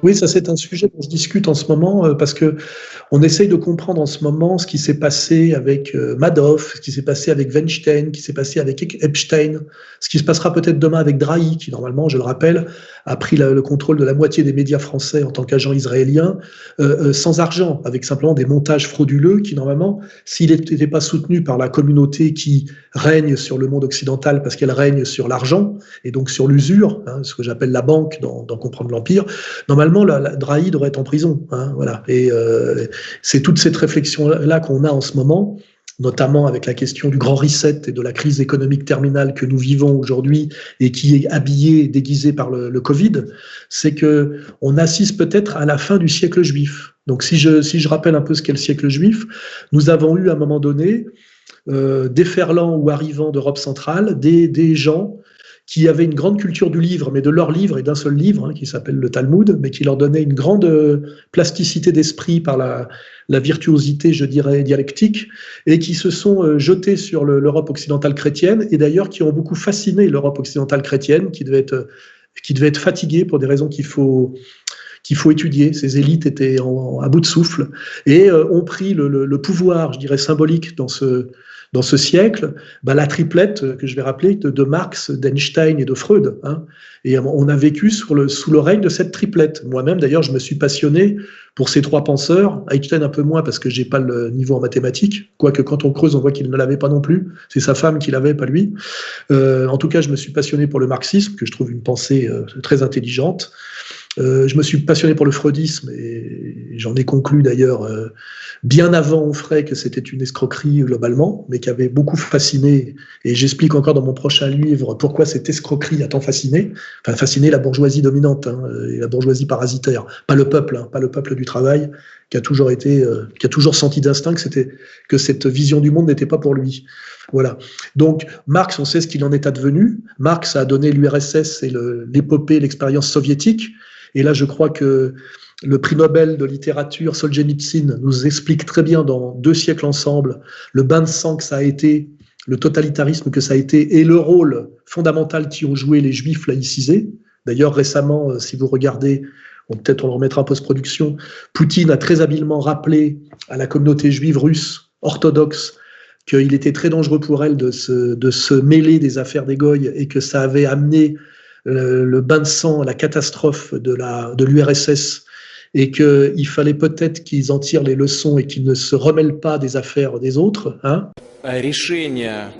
Oui, ça c'est un sujet dont je discute en ce moment parce que on essaye de comprendre en ce moment ce qui s'est passé avec Madoff, ce qui s'est passé avec Weinstein, ce qui s'est passé avec Epstein, ce qui se passera peut-être demain avec Drahi, qui normalement, je le rappelle, a pris le contrôle de la moitié des médias français en tant qu'agent israélien, sans argent, avec simplement des montages frauduleux qui normalement, s'il n'était pas soutenu par la communauté qui règne sur le monde occidental parce qu'elle règne sur l'argent et donc sur l'usure, hein, ce que j'appelle la banque dans Comprendre l'Empire, normalement, la Drahi devrait être en prison. Hein, voilà. Et c'est toute cette réflexion-là qu'on a en ce moment, notamment avec la question du grand reset et de la crise économique terminale que nous vivons aujourd'hui et qui est habillée et déguisée par le Covid, c'est que on assiste peut-être à la fin du siècle juif. Donc si je rappelle un peu ce qu'est le siècle juif, nous avons eu à un moment donné, déferlant ou arrivant d'Europe centrale, des gens qui avaient une grande culture du livre, mais de leur livre et d'un seul livre, hein, qui s'appelle le Talmud, mais qui leur donnait une grande plasticité d'esprit par la virtuosité, je dirais, dialectique, et qui se sont jetés sur l'Europe occidentale chrétienne, et d'ailleurs qui ont beaucoup fasciné l'Europe occidentale chrétienne, qui devait être fatiguée pour des raisons qu'il faut étudier. Ces élites étaient à bout de souffle, et ont pris le pouvoir, je dirais, symbolique dans ce siècle, la triplette que je vais rappeler de Marx, d'Einstein et de Freud. Hein. Et on a vécu sous le règne de cette triplette. Moi-même, d'ailleurs, je me suis passionné pour ces trois penseurs. Einstein un peu moins parce que j'ai pas le niveau en mathématiques, quoique quand on creuse, on voit qu'il ne l'avait pas non plus. C'est sa femme qui l'avait, pas lui. En tout cas, je me suis passionné pour le marxisme, que je trouve une pensée très intelligente. Je me suis passionné pour le freudisme et j'en ai conclu d'ailleurs bien avant Onfray que c'était une escroquerie globalement, mais qui avait beaucoup fasciné, et j'explique encore dans mon prochain livre pourquoi cette escroquerie a tant fasciné la bourgeoisie dominante, hein, et la bourgeoisie parasitaire, pas le peuple, hein, pas le peuple du travail, qui a toujours senti d'instinct que cette vision du monde n'était pas pour lui. Voilà. Donc, Marx, on sait ce qu'il en est advenu. Marx a donné l'URSS et l'épopée, l'expérience soviétique. Et là, je crois que le prix Nobel de littérature, Solzhenitsyn, nous explique très bien dans 2 siècles ensemble le bain de sang que ça a été, le totalitarisme que ça a été et le rôle fondamental qu'y ont joué les juifs laïcisés. D'ailleurs, récemment, si vous regardez, peut-être on le remettra en post-production, Poutine a très habilement rappelé à la communauté juive russe orthodoxe qu'il était très dangereux pour elle de se mêler des affaires des goïs et que ça avait amené le bain de sang, la catastrophe de l'URSS, et qu'il fallait peut-être qu'ils en tirent les leçons et qu'ils ne se remêlent pas des affaires des autres. Hein. Решение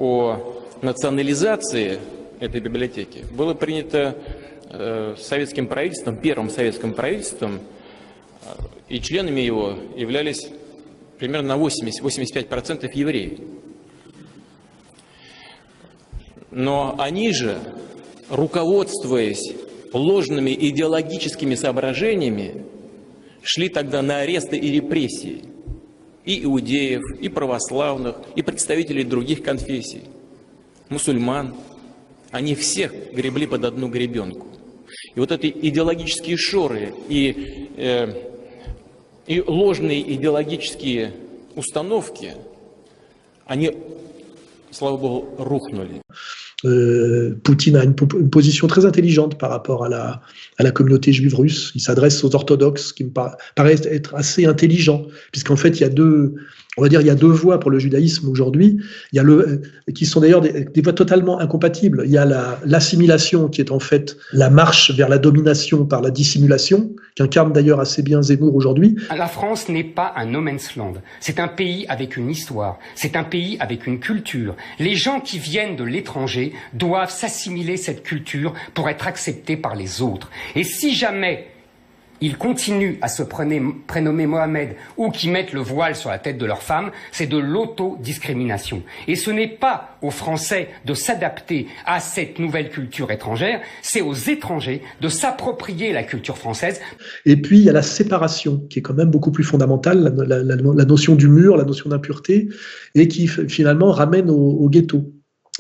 о национализации этой библиотеки было принято советским правительством, первым советским правительством, и членами его являлись примерно на 80-85% евреи. Но они же, руководствуясь ложными идеологическими соображениями, шли тогда на аресты и репрессии и иудеев, и православных, и представителей других конфессий, мусульман. Они всех гребли под одну гребенку. И вот эти идеологические шоры и ложные идеологические установки, они, слава Богу, рухнули. Poutine a une position très intelligente par rapport à la communauté juive russe. Il s'adresse aux orthodoxes, qui me paraît être assez intelligent, puisqu'en fait, il y a deux voies pour le judaïsme aujourd'hui. Il y a qui sont d'ailleurs des voies totalement incompatibles. Il y a l'assimilation, qui est en fait la marche vers la domination par la dissimulation, qu'incarne d'ailleurs assez bien Zemmour aujourd'hui. La France n'est pas un no man's land. C'est un pays avec une histoire. C'est un pays avec une culture. Les gens qui viennent de l'étranger doivent s'assimiler cette culture pour être acceptés par les autres. Et si jamais ils continuent à se prénommer Mohamed ou qui mettent le voile sur la tête de leur femme, c'est de l'autodiscrimination. Et ce n'est pas aux Français de s'adapter à cette nouvelle culture étrangère, c'est aux étrangers de s'approprier la culture française. Et puis il y a la séparation, qui est quand même beaucoup plus fondamentale, la notion du mur, la notion d'impureté, et qui finalement ramène au ghetto.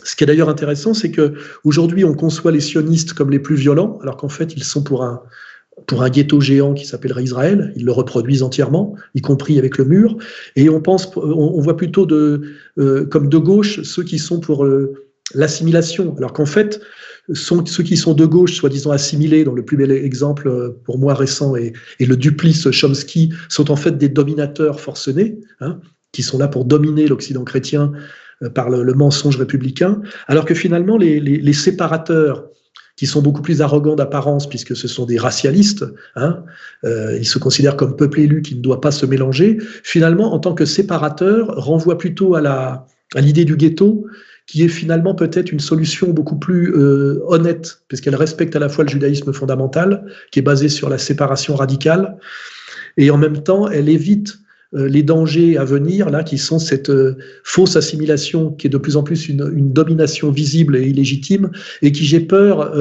Ce qui est d'ailleurs intéressant, c'est qu'aujourd'hui on conçoit les sionistes comme les plus violents, alors qu'en fait ils sont pour un ghetto géant qui s'appellerait Israël. Ils le reproduisent entièrement, y compris avec le mur. Et on voit plutôt comme de gauche ceux qui sont pour l'assimilation. Alors qu'en fait, ceux qui sont de gauche, soi-disant assimilés, dont le plus bel exemple pour moi récent est le duplice Chomsky, sont en fait des dominateurs forcenés, hein, qui sont là pour dominer l'Occident chrétien par le mensonge républicain, alors que finalement les séparateurs, qui sont beaucoup plus arrogants d'apparence, puisque ce sont des racialistes, hein, ils se considèrent comme peuple élu qui ne doit pas se mélanger, finalement, en tant que séparateurs, renvoient plutôt à l'idée du ghetto, qui est finalement peut-être une solution beaucoup plus honnête, puisqu'elle respecte à la fois le judaïsme fondamental, qui est basé sur la séparation radicale, et en même temps, elle évite les dangers à venir, là, qui sont cette fausse assimilation, qui est de plus en plus une domination visible et illégitime, et qui, j'ai peur,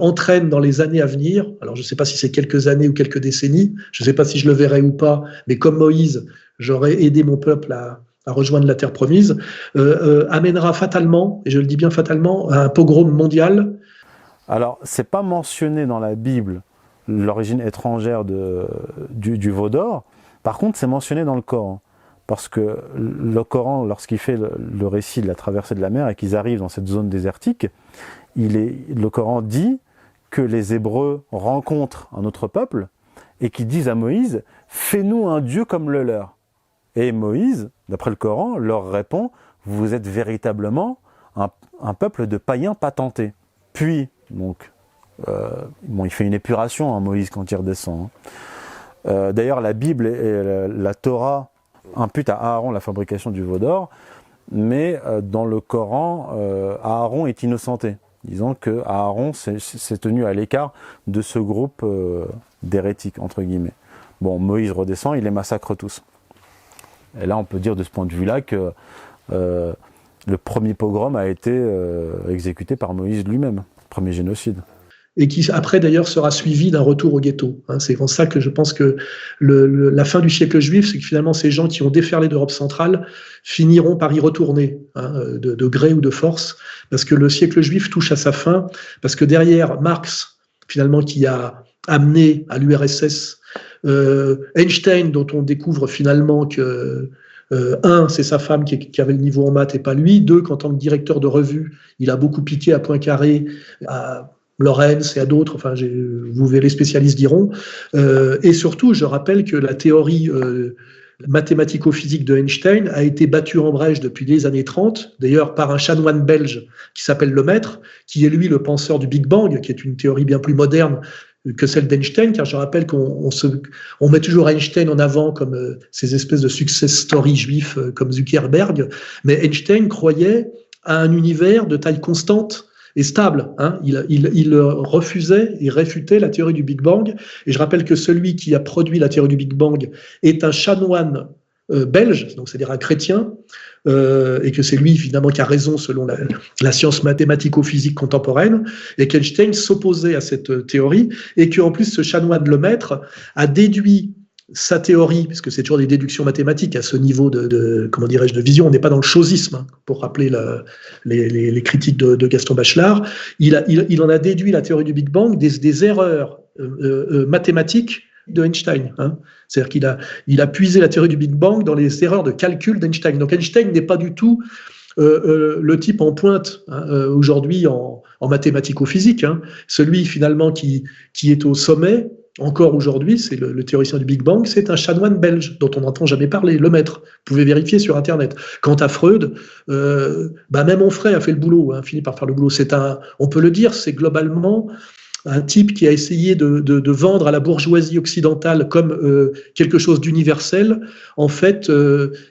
entraîne dans les années à venir, alors je ne sais pas si c'est quelques années ou quelques décennies, je ne sais pas si je le verrai ou pas, mais comme Moïse, j'aurais aidé mon peuple à rejoindre la terre promise, amènera fatalement, et je le dis bien fatalement, à un pogrom mondial. Alors, c'est pas mentionné dans la Bible, l'origine étrangère du veau d'or. Par contre, c'est mentionné dans le Coran, parce que le Coran, lorsqu'il fait le récit de la traversée de la mer et qu'ils arrivent dans cette zone désertique, le Coran dit que les Hébreux rencontrent un autre peuple et qu'ils disent à Moïse « Fais-nous un Dieu comme le leur ». Et Moïse, d'après le Coran, leur répond « Vous êtes véritablement un peuple de païens patentés ». Puis, donc, il fait une épuration, hein, Moïse, quand il redescend, hein. D'ailleurs, la Bible et la Torah imputent à Aaron la fabrication du veau d'or, mais dans le Coran, Aaron est innocenté, disant que Aaron s'est tenu à l'écart de ce groupe d'hérétiques, entre guillemets. Bon, Moïse redescend, il les massacre tous. Et là, on peut dire de ce point de vue-là que le premier pogrom a été exécuté par Moïse lui-même, premier génocide. Et qui après d'ailleurs sera suivi d'un retour au ghetto. C'est pour ça que je pense que la fin du siècle juif, c'est que finalement ces gens qui ont déferlé d'Europe centrale finiront par y retourner, de gré ou de force, parce que le siècle juif touche à sa fin, parce que derrière Marx, finalement, qui a amené à l'URSS, Einstein, dont on découvre finalement que c'est sa femme qui avait le niveau en maths et pas lui. 2, qu'en tant que directeur de revue, il a beaucoup piqué à Poincaré, à Lorenz et à d'autres, enfin, vous verrez, les spécialistes diront. Et surtout, je rappelle que la théorie mathématico-physique de Einstein a été battue en brèche depuis les années 30, d'ailleurs par un chanoine belge qui s'appelle Lemaître, qui est lui le penseur du Big Bang, qui est une théorie bien plus moderne que celle d'Einstein, car je rappelle qu'on met toujours Einstein en avant comme ces espèces de success stories juifs comme Zuckerberg, mais Einstein croyait à un univers de taille constante et stable. Il refusait et réfutait la théorie du Big Bang. Et je rappelle que celui qui a produit la théorie du Big Bang est un chanoine belge, donc c'est-à-dire un chrétien, et que c'est lui évidemment qui a raison selon la science mathématico-physique contemporaine, et qu'Einstein s'opposait à cette théorie, et qu'en plus ce chanoine Lemaître a déduit sa théorie, puisque c'est toujours des déductions mathématiques à ce niveau de vision, on n'est pas dans le chosisme, pour rappeler les critiques de Gaston Bachelard, il en a déduit la théorie du Big Bang des erreurs mathématiques de Einstein. C'est-à-dire qu'il a puisé la théorie du Big Bang dans les erreurs de calcul d'Einstein. Donc Einstein n'est pas du tout le type en pointe aujourd'hui en mathématico-physique. Celui finalement qui est au sommet, encore aujourd'hui, c'est le théoricien du Big Bang, c'est un chanoine belge dont on n'entend jamais parler, Lemaître. Vous pouvez vérifier sur Internet. Quant à Freud, même Onfray a fait le boulot, fini par faire le boulot. On peut le dire, c'est globalement un type qui a essayé de vendre à la bourgeoisie occidentale comme quelque chose d'universel, en fait,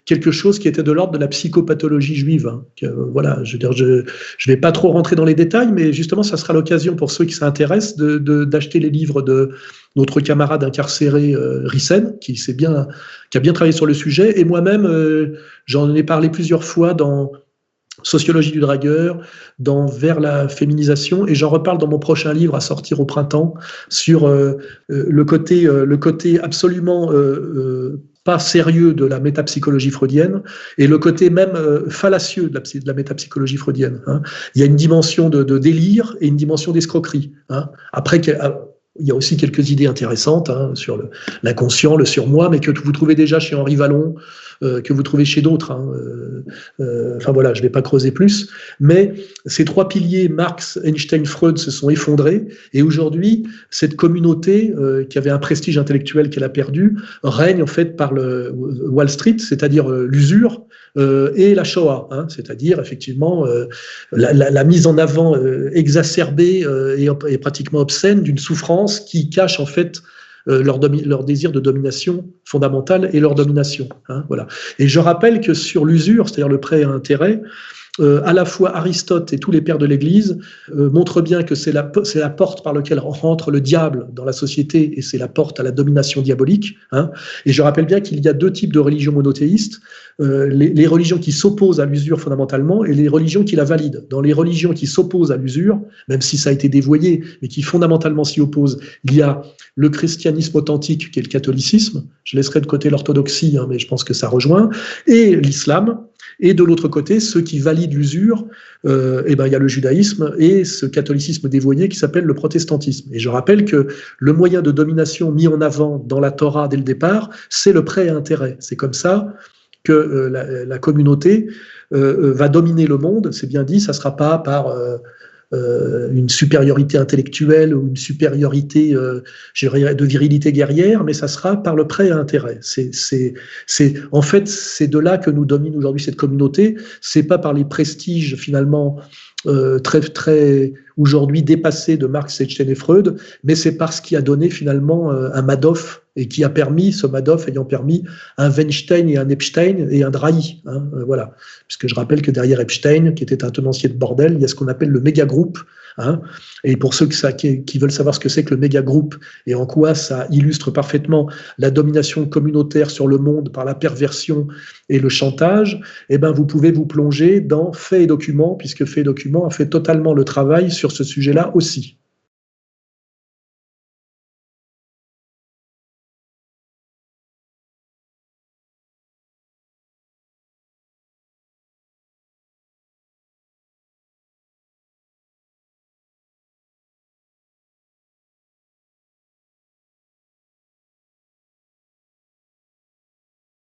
quelque chose qui était de l'ordre de la psychopathologie juive. Voilà, je veux dire, je vais pas trop rentrer dans les détails, mais justement, ça sera l'occasion pour ceux qui s'intéressent d'acheter les livres de notre camarade incarcéré Rissen, qui a bien travaillé sur le sujet, et moi-même, j'en ai parlé plusieurs fois dans Sociologie du dragueur, vers la féminisation, et j'en reparle dans mon prochain livre à sortir au printemps sur le côté absolument pas sérieux de la métapsychologie freudienne et le côté même fallacieux de la métapsychologie freudienne. Il y a une dimension de délire et une dimension d'escroquerie. Après, il y a aussi quelques idées intéressantes sur l'inconscient, le surmoi, mais que vous trouvez déjà chez Henri Vallon, que vous trouvez chez d'autres. Enfin voilà, je ne vais pas creuser plus. Mais ces trois piliers, Marx, Einstein, Freud, se sont effondrés. Et aujourd'hui, cette communauté qui avait un prestige intellectuel qu'elle a perdu, règne en fait par le Wall Street, c'est-à-dire l'usure, et la Shoah, c'est-à-dire effectivement la mise en avant exacerbée et pratiquement obscène d'une souffrance qui cache en fait leur désir de domination fondamentale et leur domination. Voilà. Et je rappelle que sur l'usure, c'est-à-dire le prêt à intérêt, à la fois Aristote et tous les pères de l'Église montrent bien que c'est la porte par laquelle rentre le diable dans la société et c'est la porte à la domination diabolique. Et je rappelle bien qu'il y a deux types de religions monothéistes, les religions qui s'opposent à l'usure fondamentalement et les religions qui la valident. Dans les religions qui s'opposent à l'usure, même si ça a été dévoyé, mais qui fondamentalement s'y opposent, il y a le christianisme authentique qui est le catholicisme, je laisserai de côté l'orthodoxie, mais je pense que ça rejoint, et l'islam. Et de l'autre côté, ceux qui valident l'usure, il y a le judaïsme et ce catholicisme dévoyé qui s'appelle le protestantisme. Et je rappelle que le moyen de domination mis en avant dans la Torah dès le départ, c'est le prêt à intérêt. C'est comme ça que la communauté va dominer le monde. C'est bien dit, ça ne sera pas par une supériorité intellectuelle ou une supériorité de virilité guerrière, mais ça sera par le prêt à intérêt. En fait, c'est de là que nous domine aujourd'hui cette communauté. C'est pas par les prestiges finalement très très aujourd'hui dépassés de Marx, Einstein et Freud, mais c'est parce qu'il a donné finalement un Madoff et qui a permis, ce Madoff ayant permis un Weinstein et un Epstein et un Drahi. Voilà. Puisque je rappelle que derrière Epstein, qui était un tenancier de bordel, il y a ce qu'on appelle le méga groupe. Et pour ceux qui veulent savoir ce que c'est que le méga groupe et en quoi ça illustre parfaitement la domination communautaire sur le monde par la perversion et le chantage, vous pouvez vous plonger dans Faits et Documents, puisque Faits et Documents a fait totalement le travail sur ce sujet-là aussi.